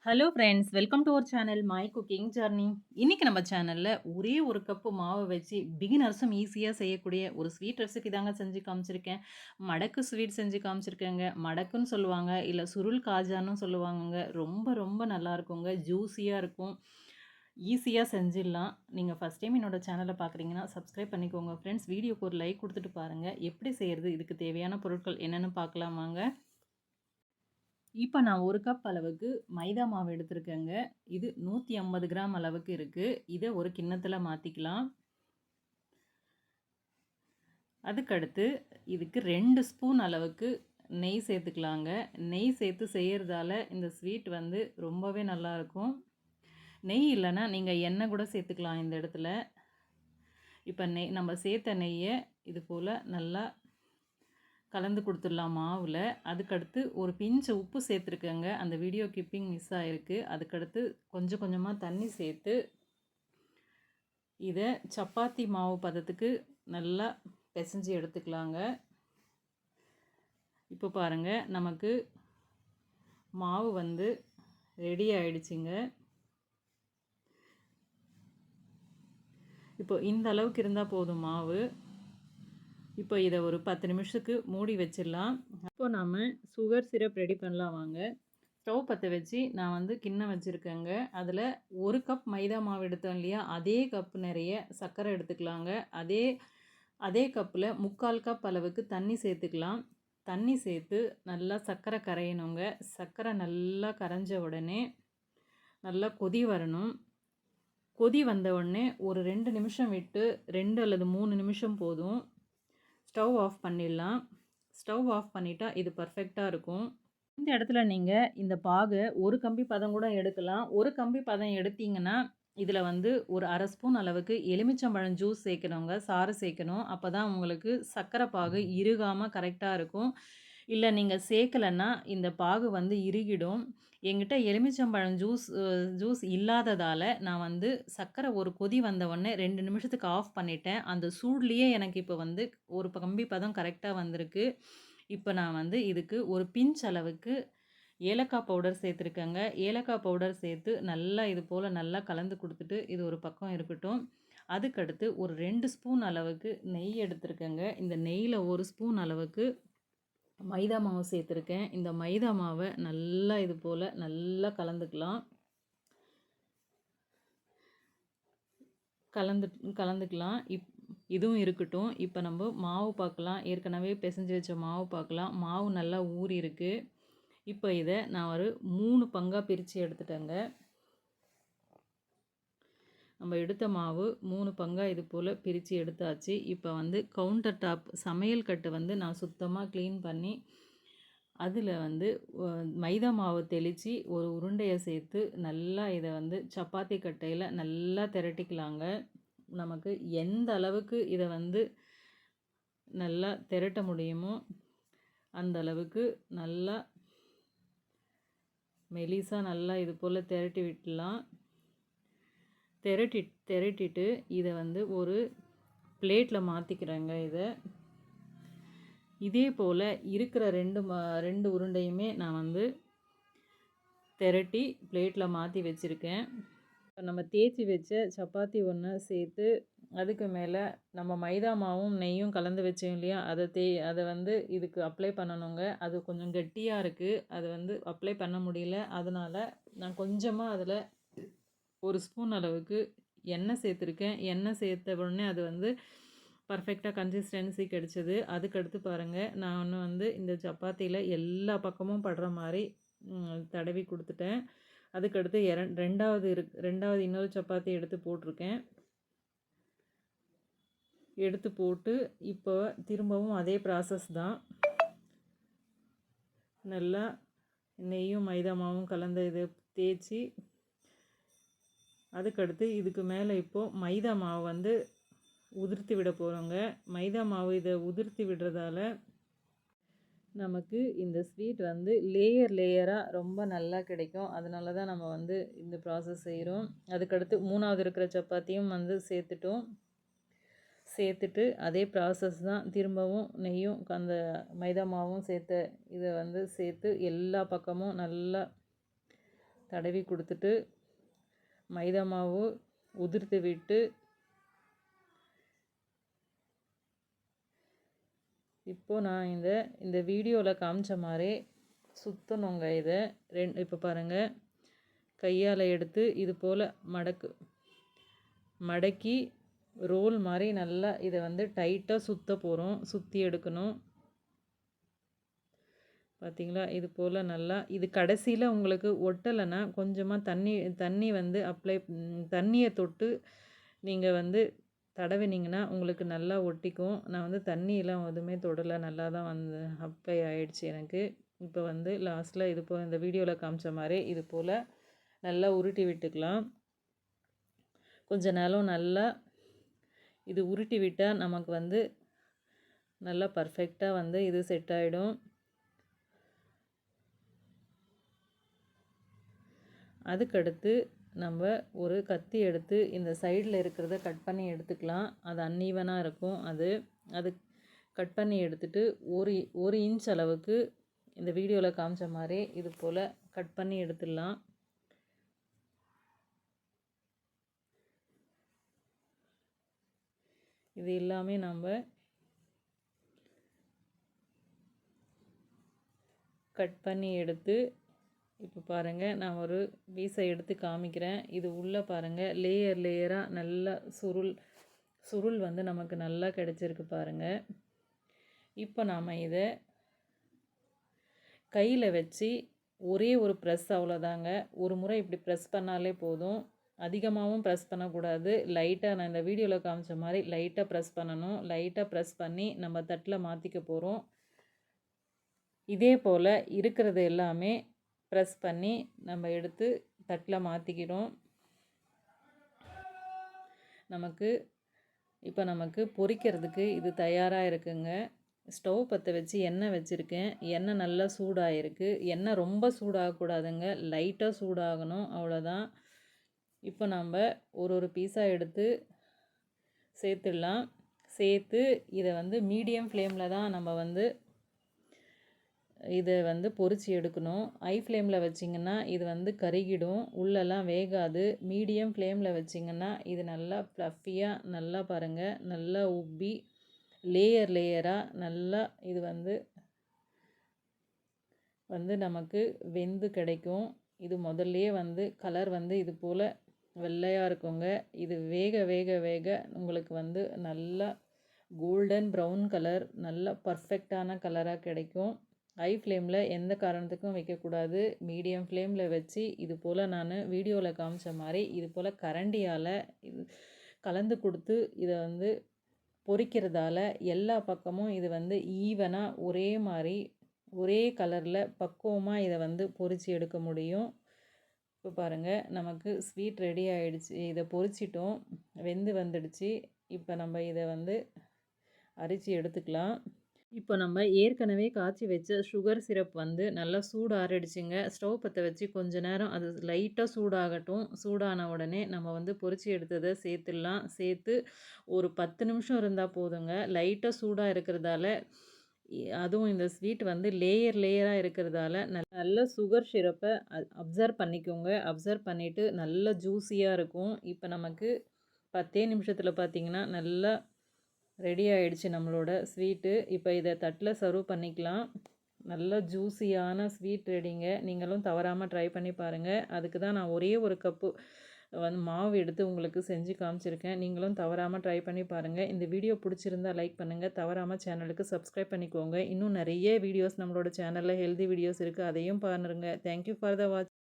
Hello friends, welcome to our channel my cooking journey. இன்னைக்கு நம்ம சேனல்ல ஒரே ஒரு கப்பு மாவு வச்சு பிகினர்ஸும் ஈஸியா செய்யக்கூடிய ஒரு ஸ்வீட் ரெசிபி தாங்க செஞ்சு காமிச்சிருக்கேன். மடக்கு ஸ்வீட் செஞ்சு காமிச்சிருக்கேங்க. மடக்குன்னு சொல்லுவாங்க, இல்ல சுருள் காஜான்னு சொல்லுவாங்கங்க. ரொம்ப ரொம்ப நல்லா இருக்குங்க. ஜூஸியா இருக்கும். ஈஸியா செஞ்சிடலாம். நீங்க ஃபர்ஸ்ட் டைம் என்னோட சேனலை பார்க்குறீங்கன்னா சப்ஸ்கிரைப் பண்ணிக்கோங்க ஃப்ரெண்ட்ஸ். வீடியோக்கு ஒரு லைக் கொடுத்துட்டு பாருங்க. எப்படி செய்யறது, இதுக்கு தேவையான பொருட்கள் என்னன்னு பார்க்கலாம் வாங்க. இப்போ நான் 1 கப் அளவுக்கு மைதா மாவு எடுத்திருக்கேங்க. இது 150 கிராம் அளவுக்கு இருக்கு. இத ஒரு கிண்ணத்துல மாத்திக்கலாம். அதுக்கடுத்து இதுக்கு 2 ஸ்பூன் அளவுக்கு நெய் சேர்த்துக்கலாங்க. நெய் சேர்த்து செய்யறதால இந்த ஸ்வீட் வந்து ரொம்பவே நல்லாயிருக்கும். நெய் இல்லைன்னா நீங்கள் எண்ணெய் கூட சேர்த்துக்கலாம் இந்த இடத்துல. இப்போ நம்ம சேர்த்த நெய்யை இது போல் நல்லா கலந்து கொடுத்துடலாம் மாவில். அதுக்கடுத்து ஒரு பிஞ்சு உப்பு சேர்த்துருக்கேங்க. அந்த வீடியோ கிப்பிங் மிஸ் ஆகிருக்கு. அதுக்கடுத்து கொஞ்சம் கொஞ்சமாக தண்ணி சேர்த்து இதை சப்பாத்தி மாவு பதத்துக்கு நல்லா பிசைஞ்சு எடுத்துக்கலாங்க. இப்போ பாருங்கள், நமக்கு மாவு வந்து ரெடி ஆயிடுச்சுங்க. இப்போ இந்த அளவுக்கு இருந்தால் போதும் மாவு. இப்போ இதை ஒரு 10 நிமிஷத்துக்கு மூடி வச்சிடலாம். இப்போ நாம் சுகர் சிரப் ரெடி பண்ணலாம் வாங்க. ஸ்டவ் பற்ற வச்சு நான் வந்து கிண்ணம் வச்சுருக்கேங்க. அதில் 1 கப் மைதா மாவு எடுத்தோம் இல்லையா, அதே கப் நிறைய சர்க்கரை எடுத்துக்கலாங்க. அதே கப்பில் 3/4 கப் அளவுக்கு தண்ணி சேர்த்துக்கலாம். தண்ணி சேர்த்து நல்லா சர்க்கரை கரையணுங்க. சர்க்கரை நல்லா கரைஞ்ச உடனே நல்லா கொதி வரணும். கொதி வந்த உடனே ஒரு 2 நிமிஷம் விட்டு 2 அல்லது 3 நிமிஷம் போதும். ஸ்டவ் ஆஃப் பண்ணிடலாம். ஸ்டவ் ஆஃப் பண்ணிட்டா இது பர்ஃபெக்டாக இருக்கும். இந்த இடத்துல நீங்கள் இந்த பாகை ஒரு கம்பி பதம் கூட எடுக்கலாம். ஒரு கம்பி பதம் எடுத்தீங்கன்னா இதில் வந்து ஒரு 1/2 ஸ்பூன் அளவுக்கு எலுமிச்சம்பழம் ஜூஸ் சேர்க்கணுங்க. சாறு சேர்க்கணும். அப்போ தான் உங்களுக்கு சர்க்கரை பாகு இறுகாமல் கரெக்டாக இருக்கும். இல்லை நீங்கள் சேர்க்கலைன்னா இந்த பாகு வந்து இறுகிடும். என்கிட்ட எலுமிச்சம்பழம் ஜூஸ் இல்லாததால் நான் வந்து சர்க்கரை ஒரு கொதி வந்த உடனே 2 நிமிஷத்துக்கு ஆஃப் பண்ணிட்டேன். அந்த சூட்லேயே எனக்கு இப்போ வந்து ஒரு கம்பி பதம் கரெக்டாக வந்திருக்கு. இப்போ நான் வந்து இதுக்கு ஒரு பிஞ்ச் அளவுக்கு ஏலக்காய் பவுடர் சேர்த்துருக்கேங்க. ஏலக்காய் பவுடர் சேர்த்து நல்லா இது போல் நல்லா கலந்து கொடுத்துட்டு இது ஒரு பக்கம் இருக்கட்டும். அதுக்கடுத்து ஒரு 2 ஸ்பூன் அளவுக்கு நெய் எடுத்துருக்கேங்க. இந்த நெய்யில் 1 ஸ்பூன் அளவுக்கு மைதா மாவு சேர்த்துருக்கேன். இந்த மைதா மாவை நல்லா இது போல் நல்லா கலந்துக்கலாம். கலந்துக்கலாம். இதுவும் இருக்கட்டும். இப்போ நம்ம மாவு பார்க்கலாம். ஏற்கனவே பிசைஞ்சு வச்ச மாவு பார்க்கலாம். மாவு நல்லா ஊறி இருக்குது. இப்போ இதை நான் ஒரு 3 பங்காக பிரித்து எடுத்துட்டேங்க. நம்ம எடுத்த மாவு 3 பங்காக இது போல் பிரித்து எடுத்தாச்சு. இப்போ வந்து கவுண்டர் டாப் சமையல் கட்டு வந்து நான் சுத்தமாக க்ளீன் பண்ணி அதில் வந்து மைதா மாவு தெளித்து ஒரு உருண்டையை சேர்த்து நல்லா இதை வந்து சப்பாத்தி கட்டையில் நல்லா திரட்டிக்கலாங்க. நமக்கு எந்த அளவுக்கு இதை வந்து நல்லா திரட்ட முடியுமோ அந்த அளவுக்கு நல்லா மெலிசாக நல்லா இது போல் திரட்டி விட்டுலாம். திரட்டிட்டு இதை வந்து ஒரு பிளேட்டில் மாற்றிக்கிறேங்க. இதே போல் இருக்கிற 2 உருண்டையுமே நான் வந்து திரட்டி பிளேட்டில் மாற்றி வச்சுருக்கேன். இப்போ நம்ம தேய்ச்சி வச்ச சப்பாத்தி ஒன்று சேர்த்து அதுக்கு மேலே நம்ம மைதா மாவும் நெய்யும் கலந்து வச்சோம் இல்லையா, அதை வந்து இதுக்கு அப்ளை பண்ணணுங்க. அது கொஞ்சம் கெட்டியாக இருக்குது. அது வந்து அப்ளை பண்ண முடியல. அதனால் நான் கொஞ்சமாக அதில் 1 ஸ்பூன் அளவுக்கு எண்ணெய் சேர்த்துருக்கேன். எண்ணெய் சேர்த்த உடனே அது வந்து பர்ஃபெக்டாக கன்சிஸ்டன்சி கிடச்சிது. அதுக்கடுத்து பாருங்கள், நான் வந்து இந்த சப்பாத்தியில் எல்லா பக்கமும் படுற மாதிரி தடவி கொடுத்துட்டேன். அதுக்கடுத்து ரெண்டாவது இன்னொரு சப்பாத்தி எடுத்து போட்டிருக்கேன். எடுத்து போட்டு இப்போ திரும்பவும் அதே ப்ராசஸ் தான். நல்லா நெய்யும் மைதா மாவும் கலந்த இதை தேய்ச்சி அதுக்கடுத்து இதுக்கு மேலே இப்போது மைதா மாவு வந்து உதிர்த்தி விட போகிறோங்க. மைதா மாவு இதை உதிர்த்தி விடுறதால நமக்கு இந்த ஸ்வீட் வந்து லேயராக ரொம்ப நல்லா கிடைக்கும். அதனால தான் நம்ம வந்து இந்த ப்ராசஸ் செய்கிறோம். அதுக்கடுத்து 3வது இருக்கிற சப்பாத்தியும் வந்து சேர்த்துட்டு அதே ப்ராசஸ் தான். திரும்பவும் நெய்யும் அந்த மைதா மாவும் இதை வந்து சேர்த்து எல்லா பக்கமும் நல்லா தடவி கொடுத்துட்டு மைதா மாவு உதிர்த்து விட்டு இப்போது நான் இந்த வீடியோவில் காமிச்ச மாதிரி சுற்றணுங்க. இதை இப்போ பாருங்கள், கையால் எடுத்து இது போல் மடக்கி ரோல் மாதிரி நல்லா இதை வந்து டைட்டாக சுற்ற போகிறோம். சுற்றி எடுக்கணும். பார்த்திங்களா, இது போல் நல்லா இது கடைசியில் உங்களுக்கு ஒட்டலைன்னா கொஞ்சமாக தண்ணி வந்து தண்ணியை தொட்டு நீங்கள் வந்து தடவினீங்கன்னா உங்களுக்கு நல்லா ஒட்டிக்கும். நான் வந்து தண்ணியெல்லாம் எதுவுமே தொடலை, நல்லா தான் வந்து அப்ளை ஆகிடுச்சு எனக்கு. இப்போ வந்து லாஸ்ட்டில் இது போல் இந்த வீடியோவில் காமிச்ச மாதிரி இது போல் நல்லா உருட்டி விட்டுக்கலாம். கொஞ்ச நேரம் நல்லா இது உருட்டி விட்டால் நமக்கு வந்து நல்லா பர்ஃபெக்டாக வந்து இது செட் ஆகிடும். அதுக்கடுத்து நம்ம ஒரு கத்தி எடுத்து இந்த சைடில் இருக்கிறத கட் பண்ணி எடுத்துக்கலாம். அது அன்ஈவனாக இருக்கும். அது கட் பண்ணி எடுத்துகிட்டு ஒரு இன்ச் அளவுக்கு இந்த வீடியோவில் காமிச்ச மாதிரி இது போல் கட் பண்ணி எடுத்துடலாம். இது எல்லாமே நம்ம கட் பண்ணி எடுத்து இப்போ பாருங்கள், நான் ஒரு பீஸை எடுத்து காமிக்கிறேன். இது உள்ளே பாருங்கள், லேயராக நல்லா சுருள் வந்து நமக்கு நல்லா கிடச்சிருக்கு பாருங்கள். இப்போ நாம் இதை கையில் வச்சு ஒரே ஒரு ப்ரெஸ், அவ்வளோதாங்க. ஒரு முறை இப்படி ப்ரெஸ் பண்ணாலே போதும். அதிகமாகவும் ப்ரெஸ் பண்ணக்கூடாது. லைட்டாக நான் இந்த வீடியோவில் காமிச்ச மாதிரி லைட்டாக ப்ரெஸ் பண்ணணும். லைட்டாக ப்ரெஸ் பண்ணி நம்ம தட்டில் மாற்றிக்க போகிறோம். இதே போல் இருக்கிறது எல்லாமே ப்ரெஸ் பண்ணி நம்ம எடுத்து தட்டில் மாற்றிக்கிறோம். நமக்கு பொரிக்கிறதுக்கு இது தயாராக இருக்குங்க. ஸ்டவ் பற்ற வச்சு எண்ணெய் வச்சுருக்கேன். எண்ணெய் நல்லா சூடாகிருக்கு. எண்ணெய் ரொம்ப சூடாகக்கூடாதுங்க, லைட்டாக சூடாகணும், அவ்வளோதான். இப்போ நம்ம ஒரு பீஸாக எடுத்து சேர்த்துடலாம். சேர்த்து இதை வந்து மீடியம் ஃப்ளேமில் தான் நம்ம வந்து இதை வந்து பொரிச்சு எடுக்கணும். ஹை ஃப்ளேமில் வச்சிங்கன்னா இது வந்து கருகிடும், உள்ளெல்லாம் வேகாது. மீடியம் ஃப்ளேமில் வச்சிங்கன்னா இது நல்லா ஃப்ளஃபியாக நல்லா பாருங்கள், நல்லா உப்பி லேயராக நல்லா இது வந்து நமக்கு வெந்து கிடைக்கும். இது முதல்லையே வந்து கலர் வந்து இது போல் வெள்ளையாக இருக்குங்க. இது வேக உங்களுக்கு வந்து நல்லா கோல்டன் ப்ரௌன் கலர், நல்லா பர்ஃபெக்டான கலராக கிடைக்கும். ஹை ஃப்ளேமில் எந்த காரணத்துக்கும் வைக்கக்கூடாது. மீடியம் ஃப்ளேமில் வச்சு இது போல் நான் வீடியோவில் காமிச்ச மாதிரி இது போல் கரண்டியால் இது கலந்து கொடுத்து இதை வந்து பொரிக்கிறதால எல்லா பக்கமும் இது வந்து ஈவனாக ஒரே மாதிரி ஒரே கலரில் பக்குவமாக இதை வந்து பொரித்து எடுக்க முடியும். இப்போ பாருங்கள், நமக்கு ஸ்வீட் ரெடி ஆகிடுச்சு. இதை பொரிச்சிட்டோம், வெந்து வந்துடுச்சு. இப்போ நம்ம இதை வந்து அரிச்சு எடுத்துக்கலாம். இப்போ நம்ம ஏற்கனவே காய்ச்சி வச்ச சுகர் சிரப் வந்து நல்லா சூடு ஆறிடுச்சுங்க. ஸ்டவ் பற்ற வச்சு கொஞ்ச நேரம் அது லைட்டாக சூடாகட்டும். சூடான உடனே நம்ம வந்து பொரிச்சு எடுத்ததை சேர்த்துடலாம். சேர்த்து ஒரு 10 நிமிஷம் இருந்தால் போதுங்க. லைட்டாக சூடாக இருக்கிறதால, அதுவும் இந்த ஸ்வீட் வந்து லேயராக இருக்கிறதால நல்ல சுகர் சிரப்பை அப்சர்வ் பண்ணிக்கோங்க. அப்சர்வ் பண்ணிவிட்டு நல்லா ஜூஸியாக இருக்கும். இப்போ நமக்கு 10 நிமிஷத்தில் பார்த்திங்கன்னா நல்லா ரெடி ஆகிடுச்சு நம்மளோட ஸ்வீட்டு. இப்போ இதை தட்டில் சர்வ் பண்ணிக்கலாம். நல்ல ஜூஸியான ஸ்வீட் ரெடிங்க. நீங்களும் தவறாமல் ட்ரை பண்ணி பாருங்கள். அதுக்கு தான் நான் ஒரே ஒரு கப்பு வந்து மாவு எடுத்து உங்களுக்கு செஞ்சு காமிச்சிருக்கேன். நீங்களும் தவறாமல் ட்ரை பண்ணி பாருங்கள். இந்த வீடியோ பிடிச்சிருந்தால் லைக் பண்ணுங்கள். தவறாமல் சேனலுக்கு சப்ஸ்கிரைப் பண்ணிக்கோங்க. இன்னும் நிறைய வீடியோஸ் நம்மளோட சேனலில் ஹெல்தி வீடியோஸ் இருக்குது, அதையும் பாருங்கள். Thank you for the watch.